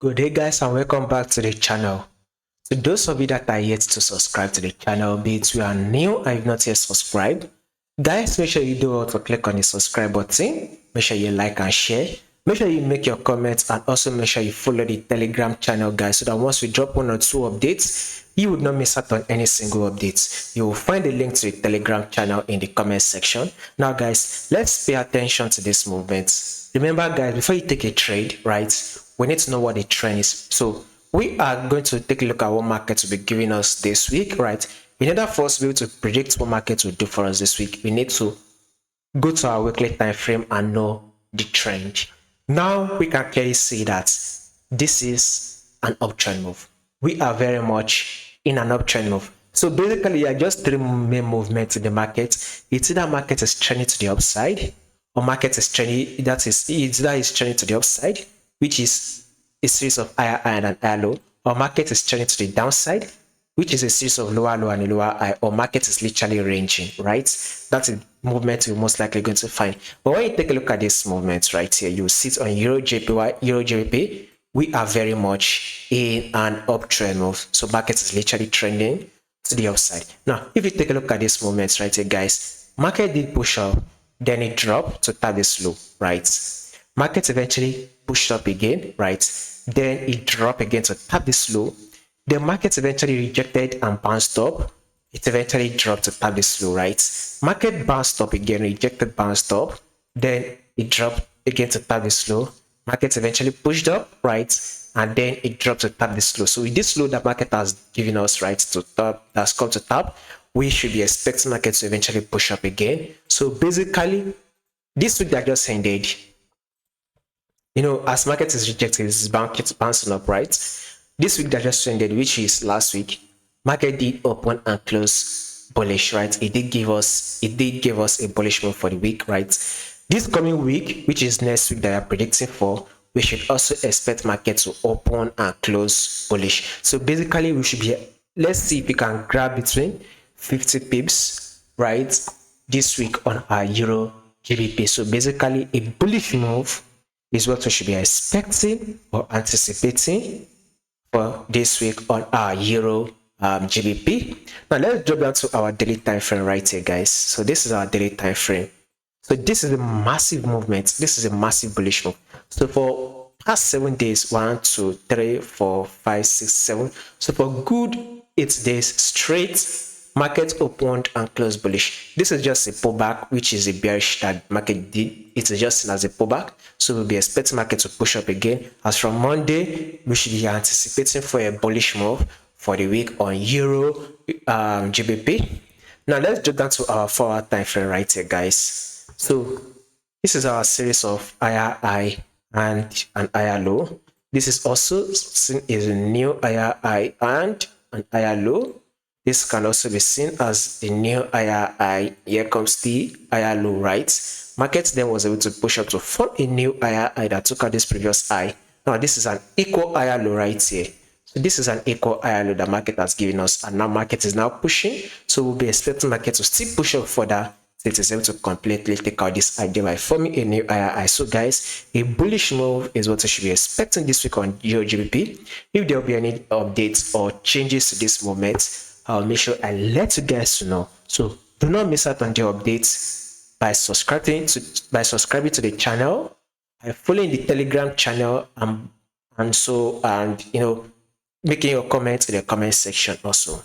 Good day guys and welcome back to the channel. To those of you that are yet to subscribe to the channel, be it you are new and you've not yet subscribed, guys, make sure you do all to click on the subscribe button, make sure you like and share, make sure you make your comments, and also make sure you follow the Telegram channel guys, so that once we drop 1 or 2 updates, you would not miss out on any single updates. You will find the link to the Telegram channel in the comment section. Now guys, let's pay attention to this movement. Remember guys, before you take a trade, right, we need to know what the trend is. So we are going to take a look at what markets will be giving us this week, right? In order for us to be able to predict what markets will do for us this week, we need to go to our weekly time frame and know the trend. Now we can clearly see that this is an uptrend move. We are very much in an uptrend move. So basically, there are just 3 main movements in the market. It's either market is trending to the upside, or market is trending, that is, either is trending to the upside, which is a series of higher high and higher low, or market is trending to the downside, which is a series of lower low and a lower high, or market is literally ranging, right? That's a movement you're most likely going to find. But when you take a look at this movement right here, you see it on EURGBP. We are very much in an uptrend move. So market is literally trending to the upside. Now, if you take a look at this movement right here, guys, market did push up, then it dropped to tap this low, right? Market eventually pushed up again, right? Then it dropped again to tap this low. The market eventually rejected and bounced up. It eventually dropped to tap this low, right? Market bounced up again, rejected, bounced up. Then it dropped again to tap this low. Market eventually pushed up, right? And then it dropped to tap this low. So with this low that market has given us, right, to tap, that's come to tap, we should be expecting market to eventually push up again. So basically, this week that just ended, you know, as market is rejected, it's bouncing up, right? This week that just ended, which is last week, market did open and close bullish, right? It did give us a bullish move for the week, right? This coming week, which is next week that I'm predicting for, we should also expect market to open and close bullish. So basically, we should be, let's see if we can grab between 50 pips, right, this week on our Euro GBP. So basically, a bullish move is what we should be expecting or anticipating for this week on our Euro GBP. Now let's drop down to our daily time frame right here, guys. So this is our daily time frame. So this is a massive movement. This is a massive bullish move. So for past 7 days, 1, 2, 3, 4, 5, 6, 7. So for good 8 days straight, market opened and closed bullish. This is just a pullback, which is a bearish that market did. It's just seen as a pullback. So we'll be expecting market to push up again. As from Monday, we should be anticipating for a bullish move for the week on Euro GBP. Now let's drop down to our 4-hour time frame right here, guys. So this is our series of higher high and an higher low. This is also seen as a new higher high and an higher low. This can also be seen as the new higher high. Here comes the higher low, right? Market then was able to push up to form a new higher high that took out this previous high. Now this is an equal higher low right here. So this is an equal higher low that market has given us, and now market is now pushing. So we'll be expecting market to still push up further. So it is able to completely take out this idea by forming a new higher high. So guys, a bullish move is what you should be expecting this week on EURGBP. If there will be any updates or changes to this movement, I'll make sure I let you guys know. So do not miss out on the updates by subscribing to the channel, by following the Telegram channel, and you know, making your comments in the comment section also.